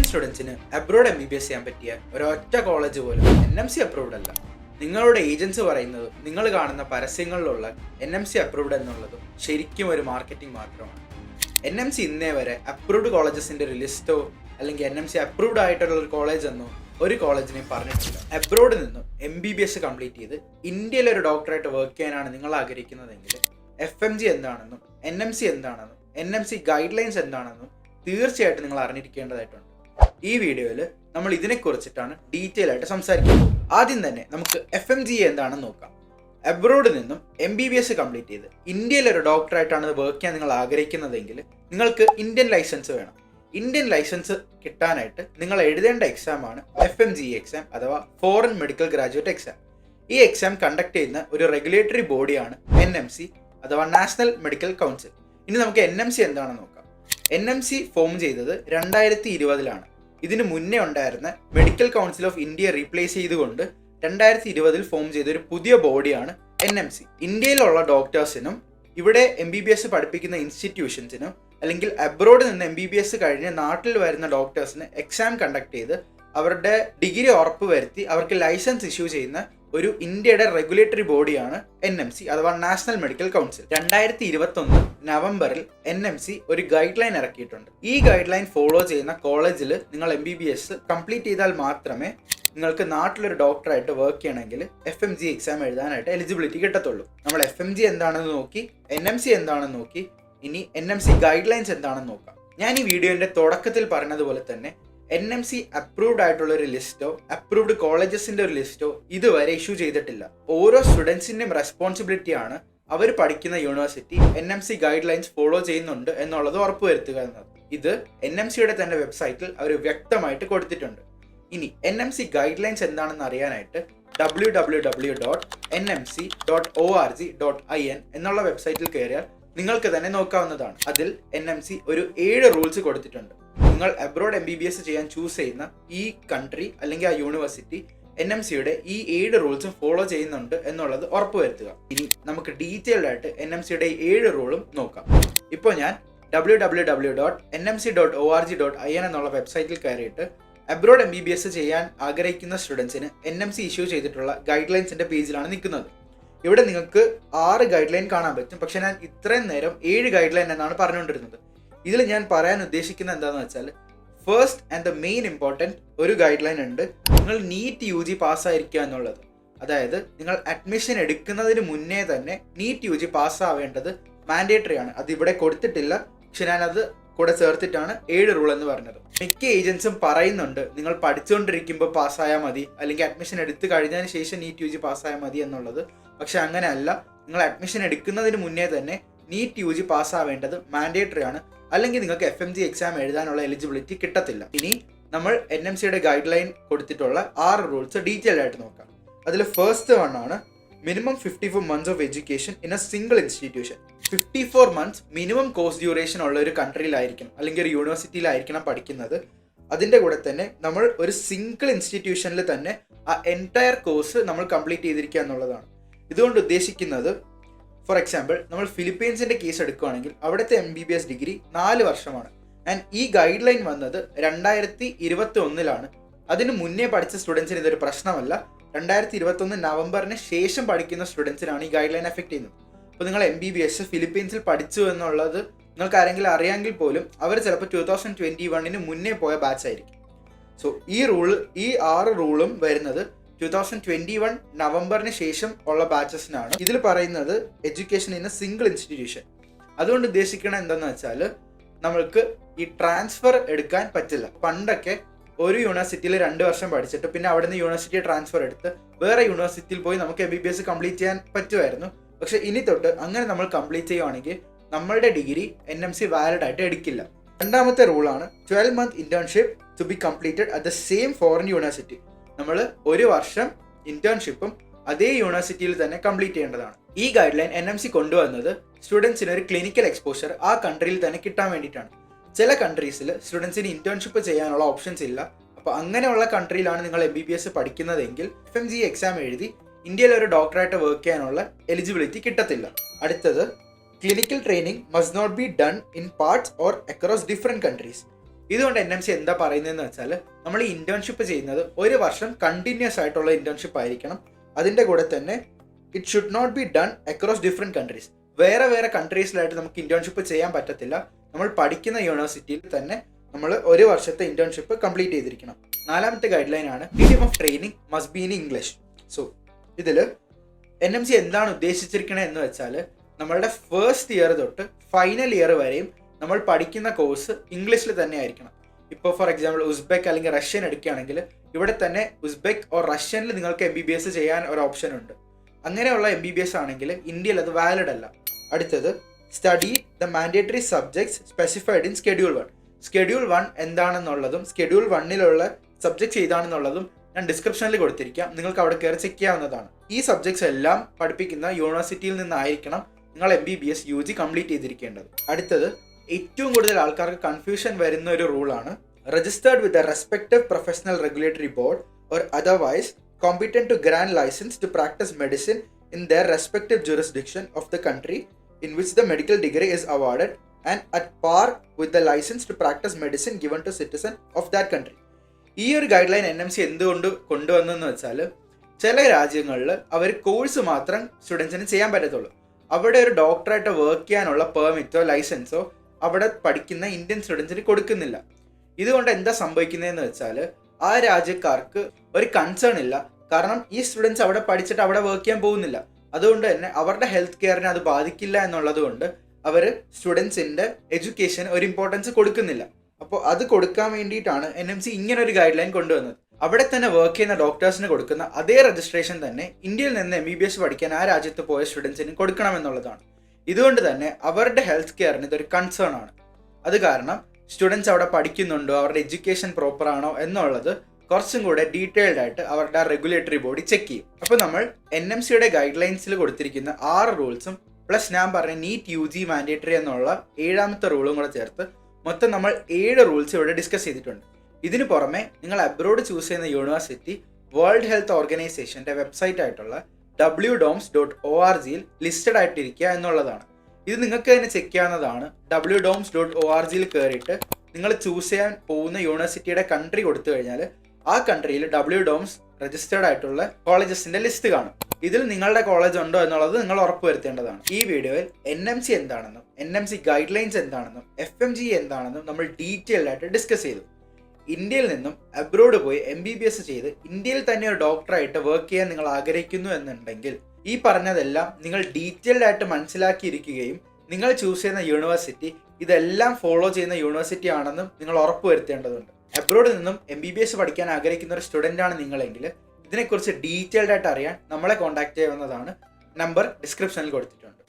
സ്റ്റുഡൻസിന് abroad MBBS ചെയ്യാൻ പറ്റിയ ഒരൊറ്റ കോളേജ് പോലും NMC അപ്രൂവ്ഡ് അല്ല. നിങ്ങളുടെ ഏജൻസി പറയുന്നത് നിങ്ങൾ കാണുന്ന പരസ്യങ്ങളിലുള്ള NMC അപ്രൂവ്ഡ് എന്നുള്ളതും ശരിക്കും ഒരു മാർക്കറ്റിംഗ് മാത്രമാണ്. NMC ഇന്നേ വരെ അപ്രൂവ്ഡ് കോളേജസിന്റെ ഒരു ലിസ്റ്റോ അല്ലെങ്കിൽ NMC അപ്രൂവ്ഡ് ആയിട്ടുള്ള ഒരു കോളേജ് എന്നോ ഒരു കോളേജിനെയും പറഞ്ഞിട്ടില്ല. അബ്രോഡിൽ നിന്നും MBBS കംപ്ലീറ്റ് ചെയ്ത് ഇന്ത്യയിലെ ഒരു ഡോക്ടറായിട്ട് വർക്ക് ചെയ്യാനാണ് നിങ്ങൾ ആഗ്രഹിക്കുന്നതെങ്കിൽ FMG എന്താണെന്നും NMC എന്താണെന്നും NMC ഗൈഡ് ലൈൻസ് എന്താണെന്നും തീർച്ചയായിട്ടും നിങ്ങൾ അറിഞ്ഞിരിക്കേണ്ടതായിട്ടുണ്ട്. ഈ വീഡിയോയിൽ നമ്മൾ ഇതിനെക്കുറിച്ചിട്ടാണ് ഡീറ്റെയിൽ ആയിട്ട് സംസാരിക്കുന്നത്. ആദ്യം തന്നെ നമുക്ക് FMG എന്താണെന്ന് നോക്കാം. അബ്രോഡിൽ നിന്നും MBBS കംപ്ലീറ്റ് ചെയ്ത് ഇന്ത്യയിലെ ഒരു ഡോക്ടറായിട്ടാണ് വർക്ക് ചെയ്യാൻ നിങ്ങൾ ആഗ്രഹിക്കുന്നതെങ്കിൽ നിങ്ങൾക്ക് ഇന്ത്യൻ ലൈസൻസ് വേണം. ഇന്ത്യൻ ലൈസൻസ് കിട്ടാനായിട്ട് നിങ്ങൾ എഴുതേണ്ട എക്സാമാണ് FMG എക്സാം അഥവാ ഫോറിൻ മെഡിക്കൽ ഗ്രാജുവേറ്റ് എക്സാം. ഈ എക്സാം കണ്ടക്ട് ചെയ്യുന്ന ഒരു റെഗുലേറ്ററി ബോഡിയാണ് NMC അഥവാ നാഷണൽ മെഡിക്കൽ കൗൺസിൽ. ഇനി നമുക്ക് NMC എന്താണെന്ന് നോക്കാം. NMC ഫോം ചെയ്തത് 2020 ഇതിനു മുന്നേ ഉണ്ടായിരുന്ന medical council of India replace ചെയ്തുകൊണ്ട് 2020 ഫോം ചെയ്ത ഒരു പുതിയ ബോഡിയാണ് NMC. ഇന്ത്യയിലുള്ള ഡോക്ടേഴ്സിനും ഇവിടെ MBBS പഠിപ്പിക്കുന്ന ഇൻസ്റ്റിറ്റ്യൂഷൻസിനും അല്ലെങ്കിൽ അബ്രോഡിൽ നിന്ന് MBBS കഴിഞ്ഞ് നാട്ടിൽ വരുന്ന ഡോക്ടേഴ്സിന് എക്സാം കണ്ടക്ട് ചെയ്ത് അവരുടെ ഡിഗ്രി ഉറപ്പ് വരുത്തി അവർക്ക് ലൈസൻസ് ഇഷ്യൂ ചെയ്യുന്ന ഒരു ഇന്ത്യയുടെ റെഗുലേറ്ററി ബോഡിയാണ് NMC അഥവാ നാഷണൽ മെഡിക്കൽ കൗൺസിൽ. 2021 നവംബറിൽ NMC ഒരു ഗൈഡ് ലൈൻ ഇറക്കിയിട്ടുണ്ട്. ഈ ഗൈഡ് ലൈൻ ഫോളോ ചെയ്യുന്ന കോളേജിൽ നിങ്ങൾ MBBS കംപ്ലീറ്റ് ചെയ്താൽ മാത്രമേ നിങ്ങൾക്ക് നാട്ടിലൊരു ഡോക്ടറായിട്ട് വർക്ക് ചെയ്യണമെങ്കിൽ FMG എക്സാം എഴുതാനായിട്ട് എലിജിബിലിറ്റി കിട്ടത്തുള്ളൂ. നമ്മൾ FMG എന്താണെന്ന് നോക്കി, NMC എന്താണെന്ന് നോക്കി, ഇനി NMC ഗൈഡ് ലൈൻസ് എന്താണെന്ന് നോക്കാം. ഞാൻ ഈ വീഡിയോന്റെ തുടക്കത്തിൽ പറഞ്ഞതുപോലെ തന്നെ NMC അപ്രൂവ്ഡ് ആയിട്ടുള്ള ഒരു ലിസ്റ്റോ അപ്രൂവ്ഡ് കോളേജസിന്റെ ഒരു ലിസ്റ്റോ ഇതുവരെ ഇഷ്യൂ ചെയ്തിട്ടില്ല. ഓരോ സ്റ്റുഡൻസിന്റെയും റെസ്പോൺസിബിലിറ്റി ആണ് അവർ പഠിക്കുന്ന university NMC guide lines follow ചെയ്യുന്നുണ്ട് എന്നുള്ളത് ഉറപ്പുവരുത്തുക എന്നത്. ഇത് NMCയുടെ തന്നെ വെബ്സൈറ്റിൽ അവർ വ്യക്തമായിട്ട് കൊടുത്തിട്ടുണ്ട്. ഇനി NMC ഗൈഡ് ലൈൻസ് എന്താണെന്ന് അറിയാനായിട്ട് www.nmc.org.in എന്നുള്ള വെബ്സൈറ്റിൽ കയറിയാൽ നിങ്ങൾക്ക് തന്നെ നോക്കാവുന്നതാണ്. അതിൽ NMC ഒരു 7 റൂൾസ് കൊടുത്തിട്ടുണ്ട്. നിങ്ങൾ അബ്രോഡ് MBBS ചെയ്യാൻ ചൂസ് ചെയ്യുന്ന ഈ കൺട്രി അല്ലെങ്കിൽ ആ യൂണിവേഴ്സിറ്റി NMCയുടെ ഈ 7 റൂൾസും ഫോളോ ചെയ്യുന്നുണ്ട് എന്നുള്ളത് ഉറപ്പുവരുത്തുക. ഇനി നമുക്ക് ഡീറ്റെയിൽഡ് ആയിട്ട് NMCയുടെ 7 റൂളും നോക്കാം. ഇപ്പോൾ ഞാൻ www.nmc.org.in എന്നുള്ള വെബ്സൈറ്റിൽ കയറിയിട്ട് അബ്രോഡ് MBBS ചെയ്യാൻ ആഗ്രഹിക്കുന്ന സ്റ്റുഡൻസിന് NMC ഇഷ്യൂ ചെയ്തിട്ടുള്ള ഗൈഡ് ലൈൻസിന്റെ പേജിലാണ് നിൽക്കുന്നത്. ഇവിടെ നിങ്ങൾക്ക് 6 ഗൈഡ് ലൈൻ കാണാൻ പറ്റും. പക്ഷെ ഞാൻ ഇത്രയും നേരം 7 ഗൈഡ് ലൈൻ എന്നാണ് പറഞ്ഞുകൊണ്ടിരുന്നത്. ഇതിൽ ഞാൻ പറയാൻ ഉദ്ദേശിക്കുന്നത് എന്താണെന്ന് വെച്ചാൽ first and the main important ഒരു ഗൈഡ് ലൈൻ ഉണ്ട്. നിങ്ങൾ NEET UG പാസ്സായിരിക്കുക എന്നുള്ളത്. അതായത് നിങ്ങൾ അഡ്മിഷൻ എടുക്കുന്നതിന് മുന്നേ തന്നെ NEET UG പാസ്സാവേണ്ടത് മാൻഡേറ്ററി ആണ്. അത് ഇവിടെ കൊടുത്തിട്ടില്ല, പക്ഷെ ഞാനത് കൂടെ ചേർത്തിട്ടാണ് 7 റൂൾ എന്ന് പറഞ്ഞത്. മിക്ക ഏജൻസും പറയുന്നുണ്ട് നിങ്ങൾ പഠിച്ചുകൊണ്ടിരിക്കുമ്പോൾ പാസ്സായാൽ മതി, അല്ലെങ്കിൽ അഡ്മിഷൻ എടുത്തു കഴിഞ്ഞതിന് ശേഷം NEET UG പാസ്സായാൽ മതി എന്നുള്ളത്. പക്ഷെ അങ്ങനെയല്ല. നിങ്ങൾ അഡ്മിഷൻ എടുക്കുന്നതിന് മുന്നേ തന്നെ NEET UG പാസ്സാവേണ്ടത് മാൻഡേറ്ററി ആണ്. അല്ലെങ്കിൽ നിങ്ങൾക്ക് FMG എക്സാം എഴുതാനുള്ള എലിജിബിലിറ്റി കിട്ടത്തില്ല. ഇനി നമ്മൾ NMCയുടെ ഗൈഡ് ലൈൻ കൊടുത്തിട്ടുള്ള 6 റൂൾസ് ഡീറ്റെയിൽ ആയിട്ട് നോക്കാം. അതിൽ ഫസ്റ്റ് വൺ ആണ് minimum 54 months of education in A single institution. 54 months minimum course duration ഉള്ള ഒരു കൺട്രിയിലായിരിക്കണം അല്ലെങ്കിൽ ഒരു യൂണിവേഴ്സിറ്റിയിലായിരിക്കണം പഠിക്കുന്നത്. അതിൻ്റെ കൂടെ തന്നെ നമ്മൾ ഒരു സിംഗിൾ ഇൻസ്റ്റിറ്റ്യൂഷനിൽ തന്നെ ആ എൻറ്റയർ കോഴ്സ് നമ്മൾ കംപ്ലീറ്റ് ചെയ്തിരിക്കുക എന്നുള്ളതാണ്. ഇതുകൊണ്ട് ഉദ്ദേശിക്കുന്നത് ഫോർ എക്സാമ്പിൾ നമ്മൾ ഫിലിപ്പീൻസിൻ്റെ കേസ് എടുക്കുകയാണെങ്കിൽ അവിടുത്തെ MBBS ഡിഗ്രി 4 വർഷമാണ്. ആൻഡ് ഈ ഗൈഡ് ലൈൻ വന്നത് 2021 അതിന് മുന്നേ പഠിച്ച സ്റ്റുഡൻസിന് ഇതൊരു പ്രശ്നമല്ല. 2021 നവംബറിന് ശേഷം പഠിക്കുന്ന സ്റ്റുഡൻസിനാണ് ഈ ഗൈഡ് ലൈൻ എഫക്ട് ചെയ്യുന്നത്. അപ്പോൾ നിങ്ങൾ MBBS ഫിലിപ്പീൻസിൽ പഠിച്ചു എന്നുള്ളത് നിങ്ങൾക്ക് ആരെങ്കിലും അറിയാമെങ്കിൽ പോലും അവർ ചിലപ്പോൾ 2021 മുന്നേ പോയ ബാച്ച് ആയിരിക്കും. സോ ഈ 6 റൂളും വരുന്നത് 2021 നവംബറിന് ശേഷം ഉള്ള ബാച്ചസിനാണ്. ഇതിൽ പറയുന്നത് education in A single institution. അതുകൊണ്ട് ഉദ്ദേശിക്കുന്നത് എന്താണെന്ന് വെച്ചാൽ നമ്മൾക്ക് ഈ ട്രാൻസ്ഫർ എടുക്കാൻ പറ്റില്ല. പണ്ടൊക്കെ ഒരു യൂണിവേഴ്സിറ്റിയിൽ 2 വർഷം പഠിച്ചിട്ട് പിന്നെ അവിടെ നിന്ന് യൂണിവേഴ്സിറ്റി ട്രാൻസ്ഫർ എടുത്ത് വേറെ യൂണിവേഴ്സിറ്റിയിൽ പോയി നമുക്ക് MBBS കംപ്ലീറ്റ് ചെയ്യാൻ പറ്റുമായിരുന്നു. പക്ഷെ ഇനി തൊട്ട് അങ്ങനെ നമ്മൾ കംപ്ലീറ്റ് ചെയ്യുവാണെങ്കിൽ നമ്മളുടെ ഡിഗ്രി NMC വാലിഡ് ആയിട്ട് എടുക്കില്ല. രണ്ടാമത്തെ റൂളാണ് 12 month internship to be completed at the same foreign university. നമ്മൾ 1 വർഷം ഇന്റേൺഷിപ്പും അതേ യൂണിവേഴ്സിറ്റിയിൽ തന്നെ കംപ്ലീറ്റ് ചെയ്യേണ്ടതാണ്. ഈ ഗൈഡ് ലൈൻ NMC കൊണ്ടുവന്നത് സ്റ്റുഡൻസിന് ഒരു ക്ലിനിക്കൽ എക്സ്പോഷർ ആ കൺട്രിയിൽ തന്നെ കിട്ടാൻ വേണ്ടിയിട്ടാണ്. ചില കൺട്രീസിൽ സ്റ്റുഡൻസിന് ഇന്റേൺഷിപ്പ് ചെയ്യാനുള്ള ഓപ്ഷൻസ് ഇല്ല. അപ്പോൾ അങ്ങനെയുള്ള കൺട്രിയിലാണ് നിങ്ങൾ MBBS പഠിക്കുന്നതെങ്കിൽ FMG എക്സാം എഴുതി ഇന്ത്യയിൽ ഒരു ഡോക്ടറായിട്ട് വർക്ക് ചെയ്യാനുള്ള എലിജിബിലിറ്റി കിട്ടത്തില്ല. അടുത്തത് clinical training must not be done in parts or across different countries. ഇതുകൊണ്ട് NMC എന്താ പറയുന്നതെന്ന് വെച്ചാൽ നമ്മൾ ഈ ഇന്റേൺഷിപ്പ് ചെയ്യുന്നത് 1 വർഷം കണ്ടിന്യൂസ് ആയിട്ടുള്ള ഇന്റേൺഷിപ്പ് ആയിരിക്കണം. അതിൻ്റെ കൂടെ തന്നെ it should not be done across different countries. വേറെ കൺട്രീസിലായിട്ട് നമുക്ക് ഇന്റേൺഷിപ്പ് ചെയ്യാൻ പറ്റത്തില്ല. നമ്മൾ പഠിക്കുന്ന യൂണിവേഴ്സിറ്റിയിൽ തന്നെ നമ്മൾ 1 വർഷത്തെ ഇന്റേൺഷിപ്പ് കംപ്ലീറ്റ് ചെയ്തിരിക്കണം. 4ാമത്തെ ഗൈഡ് ലൈൻ ആണ് medium of training must be in English. So ഇതിൽ NMC എന്താണ് ഉദ്ദേശിച്ചിരിക്കണത് എന്ന് വെച്ചാൽ നമ്മളുടെ ഫസ്റ്റ് ഇയർ തൊട്ട് ഫൈനൽ ഇയർ വരെയും നമ്മൾ പഠിക്കുന്ന കോഴ്സ് ഇംഗ്ലീഷിൽ തന്നെ ആയിരിക്കണം. ഇപ്പോൾ ഫോർ എക്സാമ്പിൾ ഉസ്ബെക്ക് അല്ലെങ്കിൽ റഷ്യൻ എടുക്കുകയാണെങ്കിൽ ഇവിടെ തന്നെ ഉസ്ബെക്ക് ഓർ റഷ്യനിൽ നിങ്ങൾക്ക് MBBS ചെയ്യാൻ ഒരു ഓപ്ഷൻ ഉണ്ട്. അങ്ങനെയുള്ള MBBS ആണെങ്കിൽ ഇന്ത്യയിൽ അത് വാലിഡ് അല്ല. അടുത്തത് study the mandatory subjects specified in schedule 1. Schedule 1 എന്താണെന്നുള്ളതും സ്കെഡ്യൂൾ 1ലുള്ള സബ്ജക്ട്സ് ഏതാണെന്നുള്ളതും ഞാൻ ഡിസ്ക്രിപ്ഷനിൽ കൊടുത്തിരിക്കാം. നിങ്ങൾക്ക് അവിടെ കയറി ചെക്ക് ചെയ്യാവുന്നതാണ്. ഈ സബ്ജക്ട്സ് എല്ലാം പഠിപ്പിക്കുന്ന യൂണിവേഴ്സിറ്റിയിൽ നിന്നായിരിക്കണം നിങ്ങൾ MBBS UG കംപ്ലീറ്റ് ചെയ്തിരിക്കേണ്ടത്. അടുത്തത് ഏറ്റവും കൂടുതൽ ആൾക്കാർക്ക് കൺഫ്യൂഷൻ വരുന്ന ഒരു റൂളാണ് registered with a respective professional regulatory board or otherwise competent to grant license to practice medicine in their respective jurisdiction of the country in which the medical degree is awarded and at par with the license to practice medicine given to citizen of that country. ഈ ഒരു guide line NMC എന്തുകൊണ്ട് കൊണ്ടുവന്നെന്ന് വെച്ചാൽ ചില രാജ്യങ്ങളിൽ അവർ course മാത്രം സ്റ്റുഡൻസിന് ചെയ്യാൻ പറ്റത്തുള്ളൂ. അവിടെ ഒരു ഡോക്ടറായിട്ട് വർക്ക് ചെയ്യാനുള്ള പെർമിറ്റോ ലൈസൻസോ അവിടെ പഠിക്കുന്ന ഇന്ത്യൻ സ്റ്റുഡൻസിന് കൊടുക്കുന്നില്ല. ഇതുകൊണ്ട് എന്താ സംഭവിക്കുന്നതെന്ന് വെച്ചാൽ ആ രാജ്യക്കാർക്ക് ഒരു കൺസേൺ ഇല്ല. കാരണം ഈ സ്റ്റുഡൻസ് അവിടെ പഠിച്ചിട്ട് അവിടെ വർക്ക് ചെയ്യാൻ പോകുന്നില്ല. അതുകൊണ്ട് തന്നെ അവരുടെ ഹെൽത്ത് കെയറിനെ അത് ബാധിക്കില്ല എന്നുള്ളത് കൊണ്ട് അവർ സ്റ്റുഡൻസിൻ്റെ എഡ്യൂക്കേഷന് ഒരു ഇമ്പോർട്ടൻസ് കൊടുക്കുന്നില്ല. അപ്പോൾ അത് കൊടുക്കാൻ വേണ്ടിയിട്ടാണ് NMC ഇങ്ങനെ ഒരു ഗൈഡ് ലൈൻ കൊണ്ടുവന്നത്. അവിടെ തന്നെ വർക്ക് ചെയ്യുന്ന ഡോക്ടേഴ്സിന് കൊടുക്കുന്ന അതേ രജിസ്ട്രേഷൻ തന്നെ ഇന്ത്യയിൽ നിന്ന് MBBS പഠിക്കാൻ ആ രാജ്യത്ത് പോയ സ്റ്റുഡൻസിന് കൊടുക്കണമെന്നുള്ളതാണ്. ഇതുകൊണ്ട് തന്നെ അവരുടെ ഹെൽത്ത് കെയറിന് ഇതൊരു കൺസേൺ ആണ്. അത് കാരണം സ്റ്റുഡൻസ് അവിടെ പഠിക്കുന്നുണ്ടോ, അവരുടെ എഡ്യൂക്കേഷൻ പ്രോപ്പർ ആണോ എന്നുള്ളത് കുറച്ചും കൂടെ ഡീറ്റെയിൽഡ് ആയിട്ട് അവരുടെ റെഗുലേറ്ററി ബോഡി ചെക്ക് ചെയ്യും. അപ്പോൾ നമ്മൾ NMCയുടെ ഗൈഡ് ലൈൻസിൽ കൊടുത്തിരിക്കുന്ന 6 റൂൾസും പ്ലസ് ഞാൻ പറഞ്ഞ നീറ്റ് UG മാൻഡേറ്ററി എന്നുള്ള 7ാമത്തെ റൂളും കൂടെ ചേർത്ത് മൊത്തം നമ്മൾ 7 റൂൾസ് ഇവിടെ ഡിസ്കസ് ചെയ്തിട്ടുണ്ട്. ഇതിന് പുറമെ നിങ്ങൾ അബ്രോഡ് ചൂസ് ചെയ്യുന്ന യൂണിവേഴ്സിറ്റി വേൾഡ് ഹെൽത്ത് ഓർഗനൈസേഷൻ്റെ വെബ്സൈറ്റ് ആയിട്ടുള്ള wdoms.org ലിസ്റ്റഡ് ആയിട്ടിരിക്കുക എന്നുള്ളതാണ്. ഇത് നിങ്ങൾക്ക് തന്നെ ചെക്ക് ചെയ്യാവുന്നതാണ്. wdoms.org കയറിയിട്ട് നിങ്ങൾ ചൂസ് ചെയ്യാൻ പോകുന്ന യൂണിവേഴ്സിറ്റിയുടെ കൺട്രി കൊടുത്തു കഴിഞ്ഞാൽ ആ കൺട്രിയിൽ WDOMS രജിസ്റ്റേർഡ് ആയിട്ടുള്ള കോളേജസിന്റെ ലിസ്റ്റ് കാണും. ഇതിൽ നിങ്ങളുടെ കോളേജ് ഉണ്ടോ എന്നുള്ളത് നിങ്ങൾ ഉറപ്പുവരുത്തേണ്ടതാണ്. ഈ വീഡിയോയിൽ NMC എന്താണെന്നും NMC ഗൈഡ് ലൈൻസ് എന്താണെന്നും FMG എന്താണെന്നും നമ്മൾ ഡീറ്റെയിൽഡ് ആയിട്ട് ഡിസ്കസ് ചെയ്തു. ഇന്ത്യയിൽ നിന്നും അബ്രോഡ് പോയി MBBS ചെയ്ത് ഇന്ത്യയിൽ തന്നെ ഒരു ഡോക്ടറായിട്ട് വർക്ക് ചെയ്യാൻ നിങ്ങൾ ആഗ്രഹിക്കുന്നു എന്നുണ്ടെങ്കിൽ ഈ പറഞ്ഞതെല്ലാം നിങ്ങൾ ഡീറ്റെയിൽഡ് ആയിട്ട് മനസ്സിലാക്കിയിരിക്കുകയും നിങ്ങൾ ചൂസ് ചെയ്യുന്ന യൂണിവേഴ്സിറ്റി ഇതെല്ലാം ഫോളോ ചെയ്യുന്ന യൂണിവേഴ്സിറ്റി ആണെന്നും നിങ്ങൾ ഉറപ്പുവരുത്തേണ്ടതുണ്ട്. അബ്രോഡിൽ നിന്നും MBBS പഠിക്കാൻ ആഗ്രഹിക്കുന്ന ഒരു സ്റ്റുഡൻ്റ് ആണ് നിങ്ങളെങ്കിൽ ഇതിനെക്കുറിച്ച് ഡീറ്റെയിൽഡ് ആയിട്ട് അറിയാൻ നമ്മളെ കോൺടാക്ട് ചെയ്യാവുന്നതാണ്. നമ്പർ ഡിസ്ക്രിപ്ഷനിൽ കൊടുത്തിട്ടുണ്ട്.